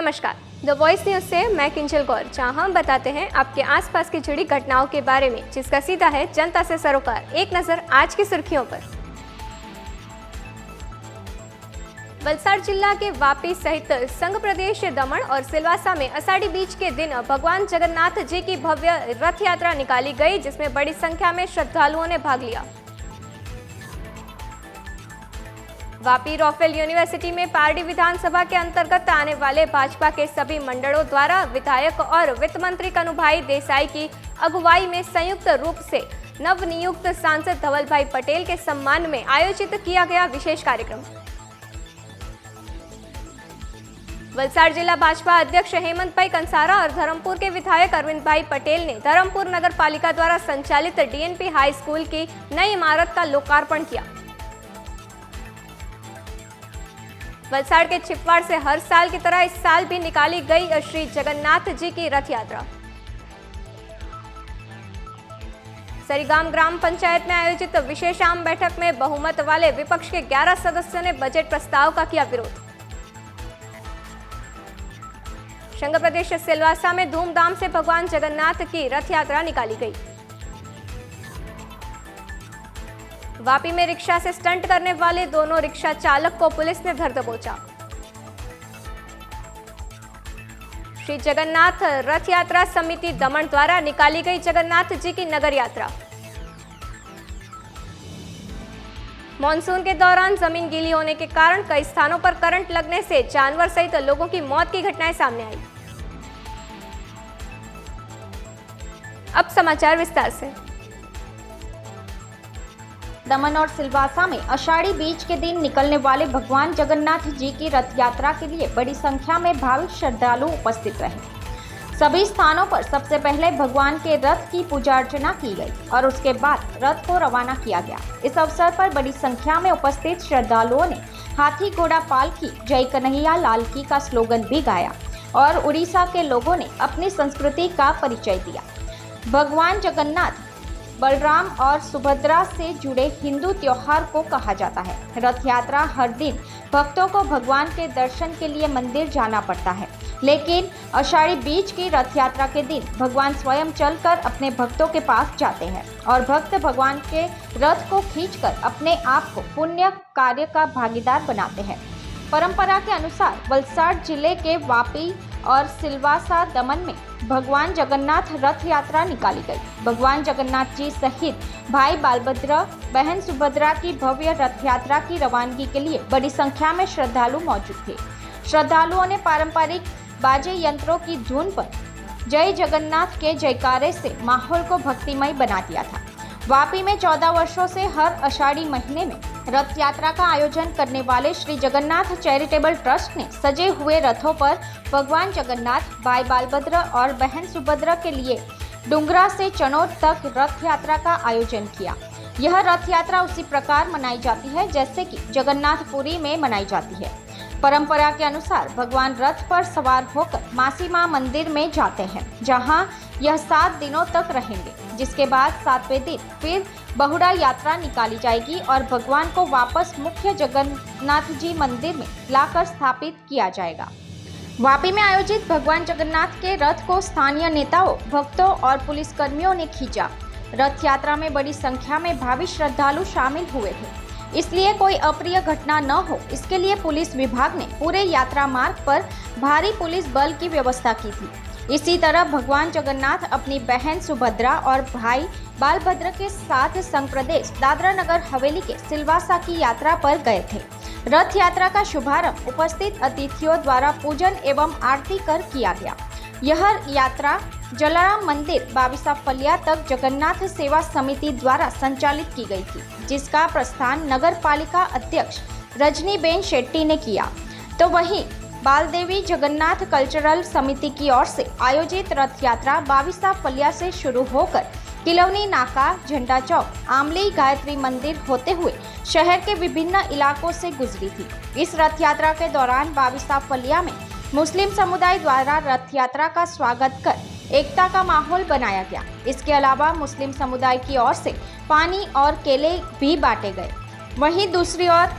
नमस्कार, the voice news से मैं किंजल कौर, जहां हम बताते हैं आपके आसपास की जुड़ी घटनाओं के बारे में, जिसका सीधा है जनता से सरोकार। एक नजर आज की सुर्खियों पर। वलसाड़ जिला के वापी सहित संघ प्रदेश दमन और सिलवासा में आषाढ़ी बीज के दिन भगवान जगन्नाथ जी की भव्य रथ यात्रा निकाली गई, जिसमें बड़ी संख्या में श्रद्धालुओं ने भाग लिया। वापी रॉफेल यूनिवर्सिटी में पारडी विधानसभा के अंतर्गत आने वाले भाजपा के सभी मंडलों द्वारा विधायक और वित्त मंत्री कन्हूभाई देसाई की अगुवाई में संयुक्त रूप से नवनियुक्त सांसद धवल भाई पटेल के सम्मान में आयोजित किया गया विशेष कार्यक्रम। वलसाड़ जिला भाजपा अध्यक्ष हेमंत भाई कंसारा और धर्मपुर के विधायक अरविंद भाई पटेल ने धर्मपुर नगर पालिका द्वारा संचालित डीएनपी हाई स्कूल की नई इमारत का लोकार्पण किया। वलसाड़ के छिपवाड़ से हर साल की तरह इस साल भी निकाली गई श्री जगन्नाथ जी की रथ यात्रा। सरीगाम ग्राम पंचायत में आयोजित विशेष आम बैठक में बहुमत वाले विपक्ष के 11 सदस्यों ने बजट प्रस्ताव का किया विरोध। संघ प्रदेश सिलवासा में धूमधाम से भगवान जगन्नाथ की रथ यात्रा निकाली गई। वापी में रिक्शा से स्टंट करने वाले दोनों रिक्शा चालक को पुलिस ने धर दबोचा। श्री जगन्नाथ रथ यात्रा समिति दमन द्वारा निकाली गई जगन्नाथ जी की नगर यात्रा। मॉनसून के दौरान जमीन गीली होने के कारण कई स्थानों पर करंट लगने से जानवर सहित लोगों की मौत की घटनाएं सामने आई। अब समाचार विस्तार से। दमन और सिलवासा में आषाढ़ी बीज के दिन निकलने वाले भगवान जगन्नाथ जी की रथ यात्रा के लिए बड़ी संख्या में भाविक श्रद्धालु उपस्थित रहे। सभी स्थानों पर सबसे पहले भगवान के रथ की पूजा अर्चना की गई और उसके बाद रथ को रवाना किया गया। इस अवसर पर बड़ी संख्या में उपस्थित श्रद्धालुओं ने हाथी घोड़ा पालकी जय कन्हैया लाल की का स्लोगन भी गाया और उड़ीसा के लोगों ने अपनी संस्कृति का परिचय दिया। भगवान जगन्नाथ बलराम और सुभद्रा से जुड़े हिंदू त्योहार को कहा जाता है। रथ यात्रा हर दिन भक्तों को भगवान के दर्शन के लिए मंदिर जाना पड़ता है, लेकिन आषाढ़ी बीज की रथ यात्रा के दिन भगवान स्वयं चलकर अपने भक्तों के पास जाते हैं और भक्त भगवान के रथ को खींचकर अपने आप को पुण्य कार्य का भागीदार बनाते हैं। परंपरा के अनुसार वलसाड़ जिले के वापी और सिलवासा दमन में भगवान जगन्नाथ रथ यात्रा निकाली गई। भगवान जगन्नाथ जी सहित भाई बालभद्र, बहन सुभद्रा की भव्य रथ यात्रा की रवानगी के लिए बड़ी संख्या में श्रद्धालु मौजूद थे। श्रद्धालुओं ने पारंपरिक बाजे यंत्रों की धुन पर जय जगन्नाथ के जयकारे से माहौल को भक्तिमय बना दिया था। वापी में 14 वर्षों से हर आषाढ़ी महीने में रथ यात्रा का आयोजन करने वाले श्री जगन्नाथ चैरिटेबल ट्रस्ट ने सजे हुए रथों पर भगवान जगन्नाथ, भाई बालभद्र और बहन सुभद्रा के लिए डुंगरा से चनौर तक रथ यात्रा का आयोजन किया। यह रथ यात्रा उसी प्रकार मनाई जाती है जैसे कि जगन्नाथपुरी में मनाई जाती है। परंपरा के अनुसार भगवान रथ पर सवार होकर मासी मां मंदिर में जाते हैं, जहां यह 7 दिनों तक रहेंगे, जिसके बाद 7वें दिन फिर बहुड़ा यात्रा निकाली जाएगी और भगवान को वापस मुख्य जगन्नाथ जी मंदिर में लाकर स्थापित किया जाएगा। वापी में आयोजित भगवान जगन्नाथ के रथ को स्थानीय नेताओं, भक्तों और पुलिसकर्मियों ने खींचा। रथ यात्रा में बड़ी संख्या में भावी श्रद्धालु शामिल हुए थे, इसलिए कोई अप्रिय घटना न हो, इसके लिए पुलिस विभाग ने पूरे यात्रा मार्ग पर भारी पुलिस बल की व्यवस्था की थी। इसी तरह भगवान जगन्नाथ अपनी बहन सुभद्रा और भाई बालभद्र के साथ संघ प्रदेश दादरा नगर हवेली के सिलवासा की यात्रा पर गए थे। रथ यात्रा का शुभारंभ उपस्थित अतिथियों द्वारा पूजन एवं आरती कर किया गया। यह यात्रा जलाराम मंदिर बाविसा फलिया तक जगन्नाथ सेवा समिति द्वारा संचालित की गई थी, जिसका प्रस्थान नगर पालिका अध्यक्ष रजनीबेन शेट्टी ने किया। तो वहीं बालदेवी जगन्नाथ कल्चरल समिति की ओर से आयोजित रथ यात्रा बाविसा फलिया से शुरू होकर किलवनी नाका, झंडा चौक, आमली गायत्री मंदिर होते हुए शहर के विभिन्न इलाकों से गुजरी थी। इस रथ यात्रा के दौरान बाविसा फलिया में मुस्लिम समुदाय द्वारा रथ यात्रा का स्वागत कर एकता का माहौल बनाया गया। इसके अलावा मुस्लिम समुदाय की ओर से पानी और केले भी बांटे गए। वहीं दूसरी ओर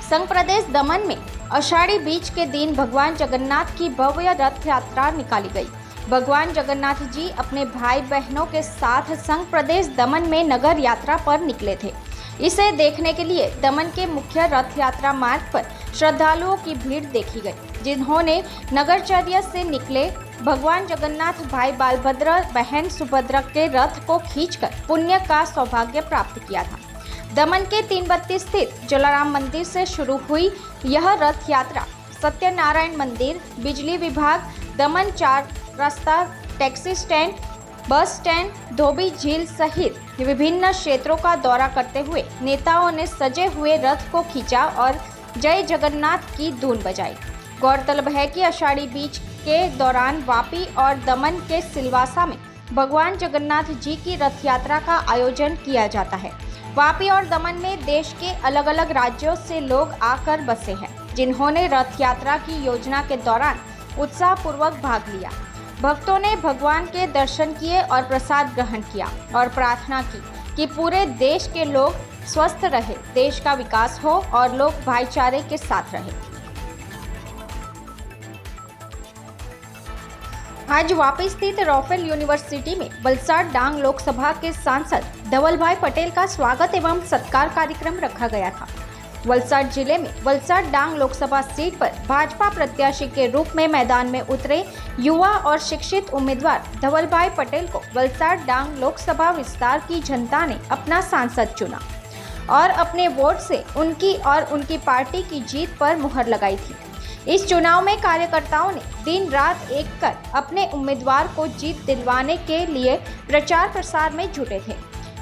संघ प्रदेश दमन में आषाढ़ी बीज के दिन भगवान जगन्नाथ की भव्य रथ यात्रा निकाली गई। भगवान जगन्नाथ जी अपने भाई बहनों के साथ संघ प्रदेश दमन में नगर यात्रा पर निकले थे। इसे देखने के लिए दमन के मुख्य रथ यात्रा मार्ग पर श्रद्धालुओं की भीड़ देखी गई, जिन्होंने नगरचर्या से निकले भगवान जगन्नाथ भाई बालभद्र बहन सुभद्रा के रथ को खींचकर पुण्य का सौभाग्य प्राप्त किया था। दमन के 332 स्थित जलाराम मंदिर से शुरू हुई यह रथ यात्रा सत्यनारायण मंदिर, बिजली विभाग, दमन 4 रास्ता, टैक्सी स्टैंड, बस स्टैंड, धोबी झील सहित विभिन्न क्षेत्रों का दौरा करते हुए नेताओं ने सजे हुए रथ को खींचा और जय जगन्नाथ की धून बजाई। गौरतलब है कि आषाढ़ी बीज के दौरान वापी और दमन के सिलवासा में भगवान जगन्नाथ जी की रथ यात्रा का आयोजन किया जाता है। वापी और दमन में देश के अलग अलग राज्यों से लोग आकर बसे हैं, जिन्होंने रथ यात्रा की योजना के दौरान उत्साहपूर्वक भाग लिया। भक्तों ने भगवान के दर्शन किए और प्रसाद ग्रहण किया और प्रार्थना की कि पूरे देश के लोग स्वस्थ रहे, देश का विकास हो और लोग भाईचारे के साथ रहे। आज वापी स्थित रॉफेल यूनिवर्सिटी में वलसाड डांग लोकसभा के सांसद धवलभाई पटेल का स्वागत एवं सत्कार कार्यक्रम रखा गया था। वलसाड जिले में वलसाड डांग लोकसभा सीट पर भाजपा प्रत्याशी के रूप में मैदान में उतरे युवा और शिक्षित उम्मीदवार धवलभाई पटेल को वलसाड डांग लोकसभा विस्तार की जनता ने अपना सांसद चुना और अपने वोट से उनकी और उनकी पार्टी की जीत पर मुहर लगाई थी। इस चुनाव में कार्यकर्ताओं ने दिन रात एक कर अपने उम्मीदवार को जीत दिलवाने के लिए प्रचार प्रसार में जुटे थे।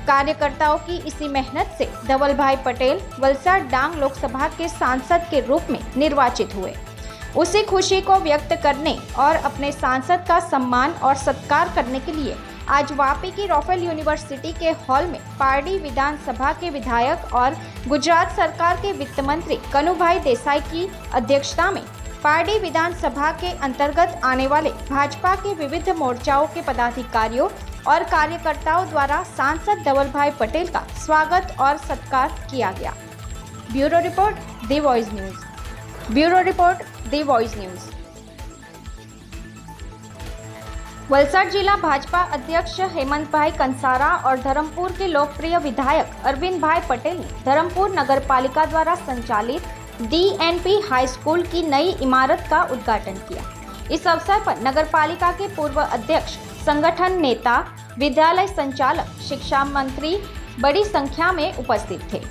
कार्यकर्ताओं की इसी मेहनत से धवलभाई पटेल वलसाड डांग लोकसभा के सांसद के रूप में निर्वाचित हुए। उसी खुशी को व्यक्त करने और अपने सांसद का सम्मान और सत्कार करने के लिए आज वापी की रॉफेल यूनिवर्सिटी के हॉल में पारडी विधानसभा के विधायक और गुजरात सरकार के वित्त मंत्री कनुभाई देसाई की अध्यक्षता में पारडी विधानसभा के अंतर्गत आने वाले भाजपा के विविध मोर्चाओं के पदाधिकारियों और कार्यकर्ताओं द्वारा सांसद धवलभाई पटेल का स्वागत और सत्कार किया गया। Bureau report, the voice news. Bureau report, the voice news. Valsad जिला भाजपा अध्यक्ष हेमंत भाई कंसारा और धर्मपुर के लोकप्रिय विधायक अरविंद भाई पटेल ने धर्मपुर नगर पालिका द्वारा संचालित DNP हाई स्कूल की नई इमारत का उद्घाटन किया। इस अवसर पर नगर पालिका के पूर्व अध्यक्ष, संगठन नेता, विद्यालय संचालक, शिक्षा मंत्री बड़ी संख्या में उपस्थित थे।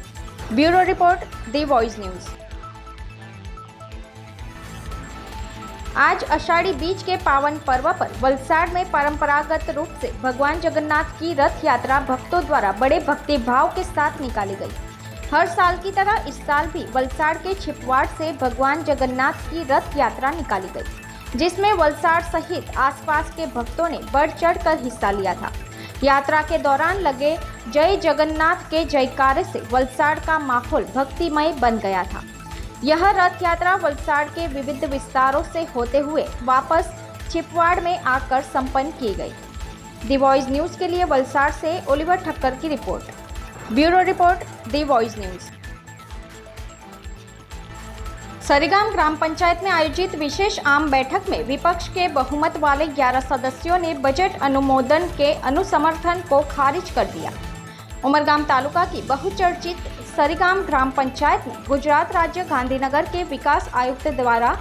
Bureau report, the voice news. आज आषाढ़ी बीज के पावन पर्व पर वलसाड में परंपरागत रूप से भगवान जगन्नाथ की रथ यात्रा भक्तों द्वारा बड़े भक्ति भाव के साथ निकाली गई। हर साल की तरह इस साल भी वलसाड के छिपवाड़ से भगवान जगन्नाथ की रथ यात्रा निकाली गई, जिसमें वलसाड सहित आसपास के भक्तों ने बढ़ चढ़कर हिस्सा लिया था। यात्रा के दौरान लगे जय जगन्नाथ के जयकारे से वलसाड का माहौल भक्तिमय बन गया था। यह रथ यात्रा वलसाड के विविध विस्तारों से होते हुए वापस छिपवाड़ में आकर संपन्न की गई। द वॉइस न्यूज के लिए वलसाड से ओलिवर ठक्कर की report. Bureau report, the voice news. Sarigam ग्राम पंचायत में आयोजित विशेष आम बैठक में विपक्ष के बहुमत वाले 11 सदस्यों ने बजट अनुमोदन के अनुसमर्थन को खारिज कर दिया। उमरगाम तालुका की बहुचर्चित सरीगाम ग्राम पंचायत में गुजरात राज्य गांधीनगर के विकास आयुक्त द्वारा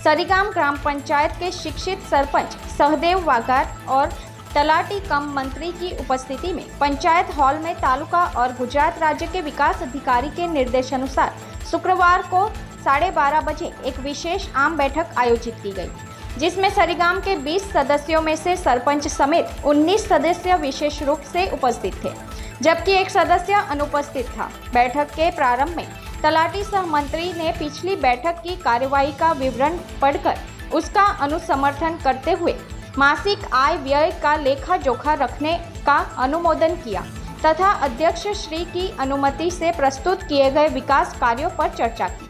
सरीगाम ग्राम पंचायत के शिक्षित सरपंच सहदेव वाघार और तलाटी कम मंत्री की उपस्थिति में पंचायत हॉल में तालुका और गुजरात राज्य के विकास अधिकारी के निर्देशानुसार शुक्रवार को 12:30 बजे एक विशेष आम बैठक आयोजित की गई, जिसमें सरीगाम के 20 सदस्यों में से सरपंच समेत 19 सदस्य विशेष रूप से उपस्थित थे, जबकि एक सदस्य अनुपस्थित था। बैठक के प्रारंभ में तलाटी सह मंत्री ने पिछली बैठक की कार्यवाही का विवरण पढ़कर उसका अनुसमर्थन करते हुए मासिक आय व्यय का लेखा जोखा रखने का अनुमोदन किया तथा अध्यक्ष श्री की अनुमति से प्रस्तुत किए गए विकास कार्यों पर चर्चा की।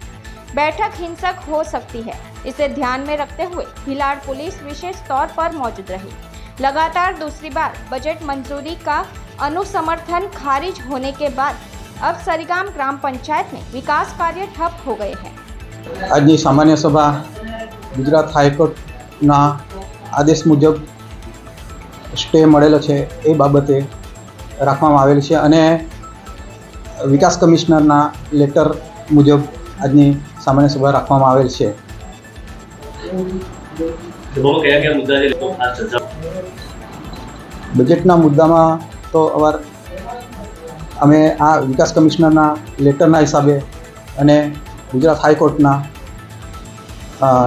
बैठक हिंसक हो सकती है, इसे ध्यान में रखते हुए भिलाड़ पुलिस विशेष तौर पर मौजूद रही। लगातार दूसरी बार बजट मंजूरी का अनुसमर्थन खारिज होने के बाद अब सरीगाम ग्राम पंचायत में विकास कार्य ठप हो गए हैं। આજની સામાન્ય સભા ગુજરાત હાઈકોર્ટના આદેશ મુજબ સ્ટે મળેલો છે એ બાબતે રાખવામાં આવેલ છે અને વિકાસ કમિશનરના લેટર મુજબ આજની સામાન્ય સભા રાખવામાં આવેલ છે. કયા મુદ્દા છે ખાસ ચર્ચા? બજેટના મુદ્દામાં તો અમે આ વિકાસ કમિશનરના લેટરના હિસાબે અને ગુજરાત હાઈકોર્ટના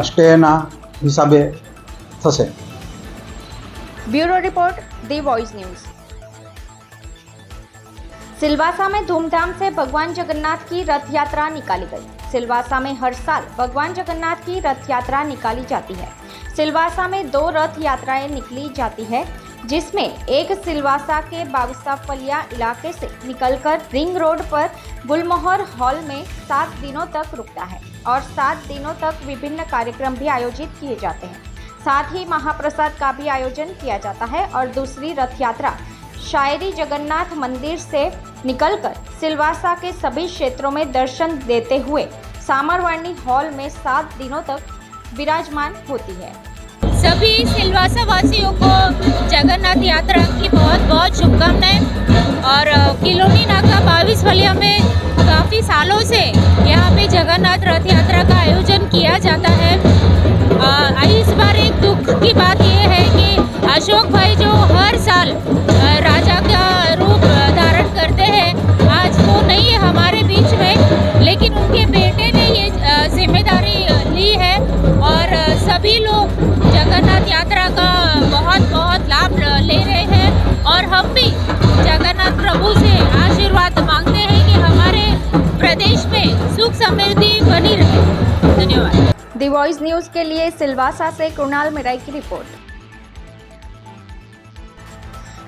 સ્ટેના हिसाबे थशे. ब्यूरो रिपोर्ट दी वॉइस न्यूज. सिलवासा में धूमधाम से भगवान जगन्नाथ की रथ यात्रा निकाली गई. सिलवासा में हर साल भगवान जगन्नाथ की रथ यात्रा निकाली जाती है. सिलवासा में 2 रथ यात्राएं निकली जाती है, जिसमें एक सिलवासा के बागसाफलिया इलाके से निकलकर रिंग रोड पर गुलमोहर हॉल में 7 दिनों तक रुकता है और 7 दिनों तक विभिन्न कार्यक्रम भी आयोजित किए जाते हैं. साथ ही महाप्रसाद का भी आयोजन किया जाता है और दूसरी रथ यात्रा शायरी जगन्नाथ मंदिर से निकलकर सिलवासा के सभी क्षेत्रों में दर्शन देते हुए सामरवाणी हॉल में 7 दिनों तक विराजमान होती है. सभी सिलवासा वासियों को जगन्नाथ यात्रा की बहुत बहुत शुभकामनाएं. और किलोनी नाका 22 फलिया में काफ़ी सालों से यहाँ पे जगन्नाथ रथ यात्रा का आयोजन किया जाता है. इस बार एक दुख की बात यह है कि अशोक भाई जो हर साल राजा का रूप धारण करते हैं, आज वो नहीं है हमारे बीच में, लेकिन उनके बेटे ने ये जिम्मेदारी ली है और सभी लोग जगन्नाथ यात्रा का बहुत बहुत लाभ ले रहे हैं. और हम भी जगन्नाथ प्रभु से आशीर्वाद मांगते हैं कि हमारे प्रदेश में सुख समृद्धि बनी रहे. धन्यवाद. दी वॉइस न्यूज के लिए सिलवासा से कृणाल मिराई की रिपोर्ट.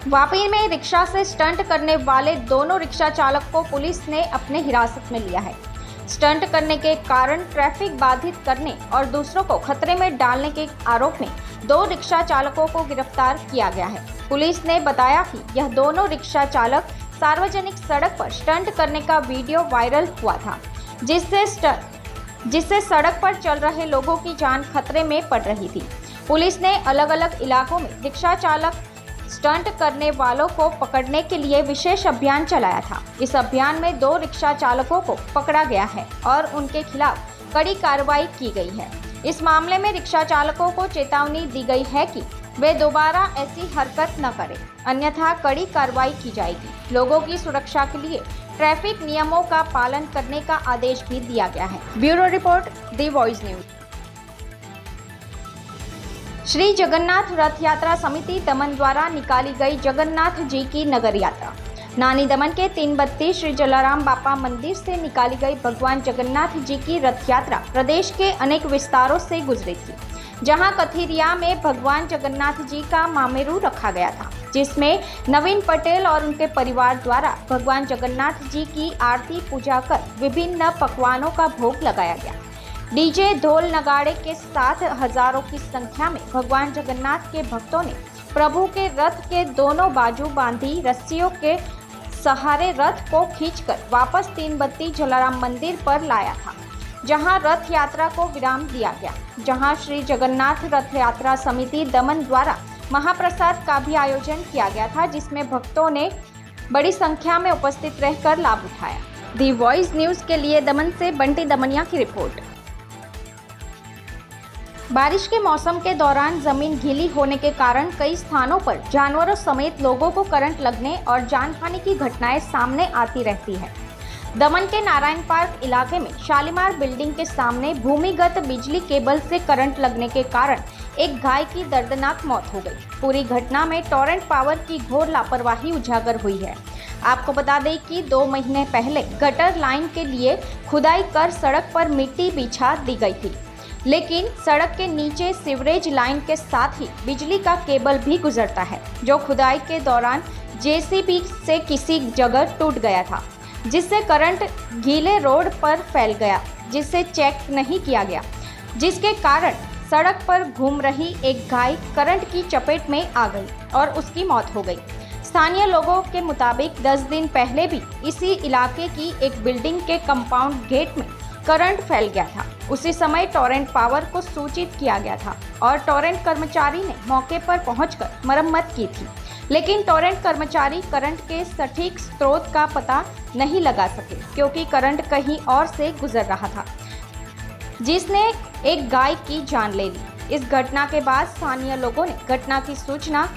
वापी में रिक्शा से स्टंट करने वाले दोनों रिक्शा चालक को पुलिस ने अपने हिरासत में लिया है. स्टंट करने के कारण ट्रैफिक बाधित करने और दूसरों को खतरे में डालने के आरोप में 2 रिक्शा चालकों को गिरफ्तार किया गया है. पुलिस ने बताया कि यह दोनों रिक्शा चालक सार्वजनिक सड़क पर स्टंट करने का वीडियो वायरल हुआ था, जिससे सड़क पर चल रहे लोगों की जान खतरे में पड़ रही थी. पुलिस ने अलग अलग इलाकों में रिक्शा चालक स्टंट करने वालों को पकड़ने के लिए विशेष अभियान चलाया था. इस अभियान में 2 रिक्शा चालकों को पकड़ा गया है और उनके खिलाफ कड़ी कार्रवाई की गई है. इस मामले में रिक्शा चालकों को चेतावनी दी गई है कि वे दोबारा ऐसी हरकत न करें, अन्यथा कड़ी कार्रवाई की जाएगी. लोगों की सुरक्षा के लिए ट्रैफिक नियमों का पालन करने का आदेश भी दिया गया है. ब्यूरो रिपोर्ट दी वॉइस न्यूज. श्री जगन्नाथ रथ यात्रा समिति दमन द्वारा निकाली गई जगन्नाथ जी की नगर यात्रा. नानी दमन के 332 श्री जलाराम बापा मंदिर से निकाली गई भगवान जगन्नाथ जी की रथ यात्रा प्रदेश के अनेक विस्तारों से गुजरी थी, जहां कथीरिया में भगवान जगन्नाथ जी का मामेरू रखा गया था, जिसमें नवीन पटेल और उनके परिवार द्वारा भगवान जगन्नाथ जी की आरती पूजा कर विभिन्न पकवानों का भोग लगाया गया. डीजे ढोल नगाड़े के साथ हजारों की संख्या में भगवान जगन्नाथ के भक्तों ने प्रभु के रथ के दोनों बाजू बांधी रस्सियों के सहारे रथ को खींचकर वापस 332 जलाराम मंदिर पर लाया था, जहां रथ यात्रा को विराम दिया गया. जहां श्री जगन्नाथ रथ यात्रा समिति दमन द्वारा महाप्रसाद का भी आयोजन किया गया था, जिसमें भक्तों ने बड़ी संख्या में उपस्थित रहकर लाभ उठाया. दी वॉइस न्यूज के लिए दमन से बंटी दमनिया की रिपोर्ट. बारिश के मौसम के दौरान जमीन गीली होने के कारण कई स्थानों पर जानवरों समेत लोगों को करंट लगने और जानहानि की घटनाएं सामने आती रहती है. दमन के नारायण पार्क इलाके में शालीमार बिल्डिंग के सामने भूमिगत बिजली केबल से करंट लगने के कारण एक गाय की दर्दनाक मौत हो गई. पूरी घटना में टोरेंट पावर की घोर लापरवाही उजागर हुई है. आपको बता दें कि 2 महीने पहले गटर लाइन के लिए खुदाई कर सड़क पर मिट्टी बिछा दी गई थी, लेकिन सड़क के नीचे सीवरेज लाइन के साथ ही बिजली का केबल भी गुजरता है, जो खुदाई के दौरान जेसीबी से किसी जगह टूट गया था, जिससे करंट गीले रोड पर फैल गया, जिसे चेक नहीं किया गया, जिसके कारण सड़क पर घूम रही एक गाय करंट की चपेट में आ गई और उसकी मौत हो गई. स्थानीय लोगों के मुताबिक 10 दिन पहले भी इसी इलाके की एक बिल्डिंग के कंपाउंड गेट में करंट फैल गया था। उसी समय टोरेंट पावर को सूचित किया गया था और टोरेंट कर्मचारी ने मौके पर पहुंचकर मरम्मत की थी, लेकिन टोरेंट कर्मचारी करंट के सटीक स्रोत का पता नहीं लगा सके क्योंकि करंट कहीं और से गुजर रहा था, जिसने एक गाय की जान ले ली। इस घटना के बाद स्थानीय लोगों ने घटना की सूचना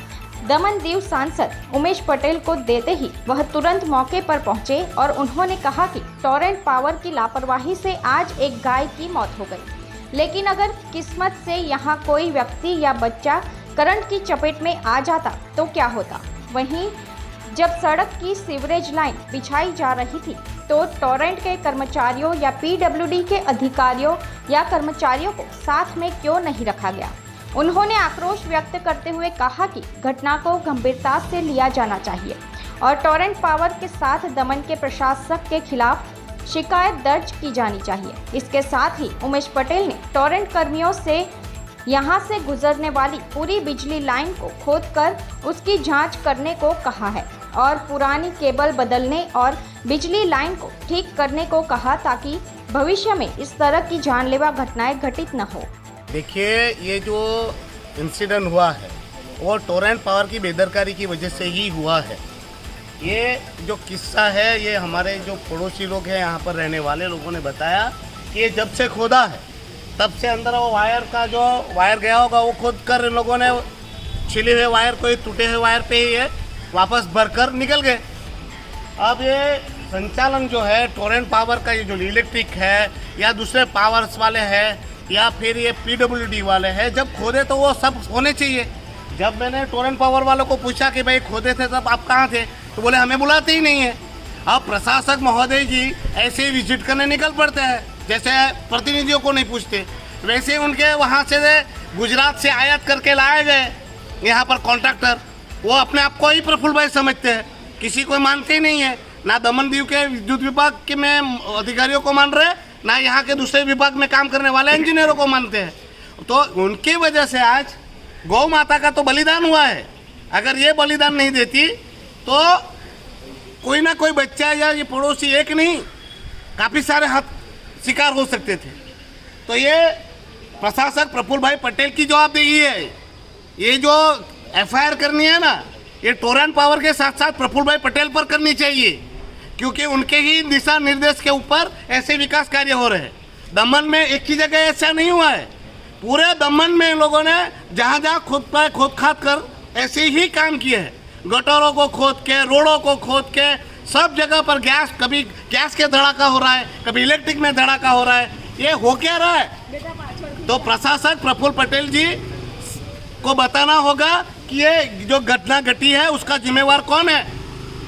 दमनदीव सांसद उमेश पटेल को देते ही वह तुरंत मौके पर पहुंचे और उन्होंने कहा कि टोरेंट पावर की लापरवाही से आज एक गाय की मौत हो गई, लेकिन अगर किस्मत से यहां कोई व्यक्ति या बच्चा करंट की चपेट में आ जाता तो क्या होता। वहीं जब सड़क की सीवरेज लाइन बिछाई जा रही थी तो टोरेंट के कर्मचारियों या पीडब्ल्यूडी के अधिकारियों या कर्मचारियों को साथ में क्यों नहीं रखा गया। उन्होंने आक्रोश व्यक्त करते हुए कहा कि घटना को गंभीरता से लिया जाना चाहिए और टोरेंट पावर के साथ दमन के प्रशासक के खिलाफ शिकायत दर्ज की जानी चाहिए। इसके साथ ही उमेश पटेल ने टोरेंट कर्मियों से यहां से गुजरने वाली पूरी बिजली लाइन को खोदकर उसकी जांच करने को कहा है और पुरानी केबल बदलने और बिजली लाइन को ठीक करने को कहा ताकि भविष्य में इस तरह की जानलेवा घटनाएं घटित न हो। देखिए, ये जो इंसिडेंट हुआ है वो टोरेंट पावर की बेदरकारी की वजह से ही हुआ है। ये जो किस्सा है ये हमारे जो पड़ोसी लोग हैं, यहाँ पर रहने वाले लोगों ने बताया कि ये जब से खोदा है तब से अंदर वो वायर का जो वायर गया होगा वो खोद कर इन लोगों ने छिले हुए वायर को टूटे हुए वायर पे ही वापस भरकर निकल गए। अब ये संचालन जो है टोरेंट पावर का, ये जो इलेक्ट्रिक है या दूसरे पावर्स वाले हैं या फिर ये पीडब्ल्यूडी वाले हैं, जब खोदे तो वो सब होने चाहिए। जब मैंने टोरेंट पावर वालों को पूछा कि भाई खोदे थे तब आप कहाँ थे, तो बोले हमें बुलाते ही नहीं है। अब प्रशासक महोदय जी ऐसे ही विजिट करने निकल पड़ते हैं, जैसे प्रतिनिधियों को नहीं पूछते। वैसे उनके वहाँ से गुजरात से आयात करके लाए गए यहाँ पर कॉन्ट्रैक्टर, वो अपने आप को ही प्रफुल्ल भाई समझते हैं, किसी को मानते ही नहीं है। ना दमनदीव के विद्युत विभाग के में अधिकारियों को मान रहे, ना यहाँ के दूसरे विभाग में काम करने वाले इंजीनियरों को मानते हैं। तो उनकी वजह से आज गौ माता का तो बलिदान हुआ है। अगर ये बलिदान नहीं देती तो कोई ना कोई बच्चा या ये पड़ोसी, एक नहीं काफ़ी सारे शिकार हो सकते थे। तो ये प्रशासक प्रफुल्ल भाई पटेल की जवाबदेही है। ये जो एफआईआर करनी है ना, ये टोरेंट पावर के साथ साथ प्रफुल्ल भाई पटेल पर करनी चाहिए, क्योंकि उनके ही दिशा निर्देश के ऊपर ऐसे विकास कार्य हो रहे हैं। दमन में एक ही जगह ऐसा नहीं हुआ है, पूरे दमन में लोगों ने जहाँ जहाँ खोद खाद कर ऐसे ही काम किए हैं। गटरों को खोद के, रोडों को खोद के, सब जगह पर गैस, कभी गैस के धड़ाका हो रहा है, कभी इलेक्ट्रिक में धड़ाका हो रहा है। ये हो क्या रहा है? तो प्रशासक प्रफुल्ल पटेल जी को बताना होगा कि ये जो घटना घटी है उसका जिम्मेवार कौन है।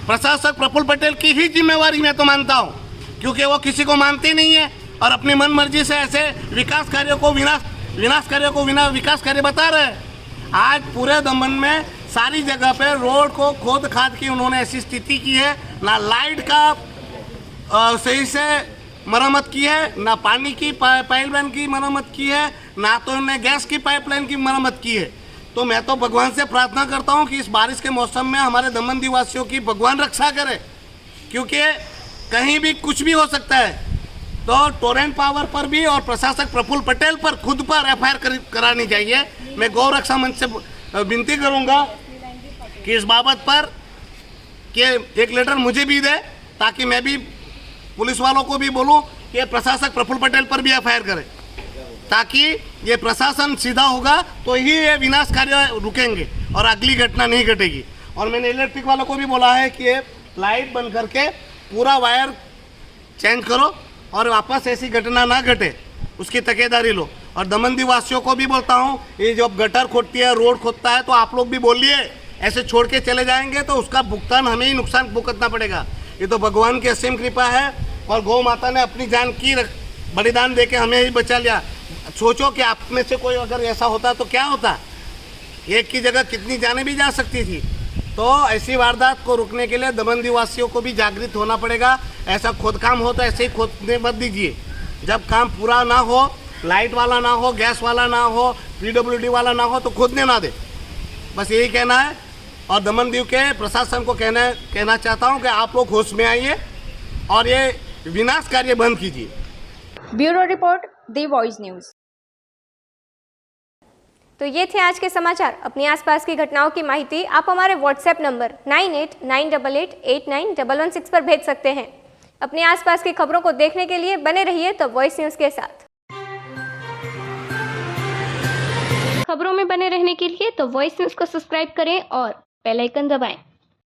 प्रशासक प्रफुल्ल पटेल की ही जिम्मेवारी मैं तो मानता हूँ, क्योंकि वो किसी को मानते नहीं है और अपनी मन मर्जी से ऐसे विकास कार्यों को विकास कार्य बता रहे हैं। आज पूरे दमन में सारी जगह पे रोड को खोद खाद की उन्होंने ऐसी स्थिति की है, ना लाइट का सही से मरम्मत की है, ना पानी की पाइपलाइन की मरम्मत की है, ना तो उन्होंने गैस की पाइपलाइन की मरम्मत की है। तो मैं तो भगवान से प्रार्थना करता हूँ कि इस बारिश के मौसम में हमारे दमन वासियों की भगवान रक्षा करे, क्योंकि कहीं भी कुछ भी हो सकता है। तो टोरेंट पावर पर भी और प्रशासक प्रफुल्ल पटेल पर खुद पर एफआईआर करानी चाहिए। मैं गौ रक्षा मंच से विनती करूँगा कि इस बाबत पर कि एक लेटर मुझे भी दे, ताकि मैं भी पुलिस वालों को भी बोलूँ कि प्रशासक प्रफुल्ल पटेल पर भी एफआईआर करे, ताकि ये प्रशासन सीधा होगा तो ही ये विनाश कार्य रुकेंगे और अगली घटना नहीं घटेगी। और मैंने इलेक्ट्रिक वालों को भी बोला है कि ये लाइट बंद करके पूरा वायर चेंज करो और वापस ऐसी घटना ना घटे, उसकी तकेदारी लो। और दमनदीव वासियों को भी बोलता हूँ, ये जब गटर खोदती है, रोड खोदता है, तो आप लोग भी बोलिए, ऐसे छोड़ के चले जाएंगे तो उसका भुगतान हमें ही नुकसान भुगतना पड़ेगा। ये तो भगवान की असीम कृपा है और गौ माता ने अपनी जान की बलिदान दे के हमें ही बचा लिया। सोचो कि आप में से कोई अगर ऐसा होता तो क्या होता, एक की जगह कितनी जानें भी जा सकती थी। तो ऐसी वारदात को रोकने के लिए दमनदीव वासियों को भी जागृत होना पड़ेगा। ऐसा खोदकाम हो तो ऐसे ही खोदने मत दीजिए। जब काम पूरा ना हो, लाइट वाला ना हो, गैस वाला ना हो, पीडब्ल्यूडी वाला ना हो, तो खोदने ना दे। बस यही कहना है। और दमनदीव के प्रशासन को कहना चाहता हूँ कि आप लोग होश में आइए और ये विनाश कार्य बंद कीजिए। ब्यूरो रिपोर्ट, दी वॉइस न्यूज। तो ये थे आज के समाचार। अपनी आसपास की घटनाओं की माहिती आप हमारे व्हाट्सएप नंबर 9898889116 पर भेज सकते हैं। अपने आसपास की खबरों को देखने के लिए बने रहिए द वॉइस न्यूज के साथ। खबरों में बने रहने के लिए द वॉइस न्यूज को सब्सक्राइब करें और बेल आइकन दबाएं।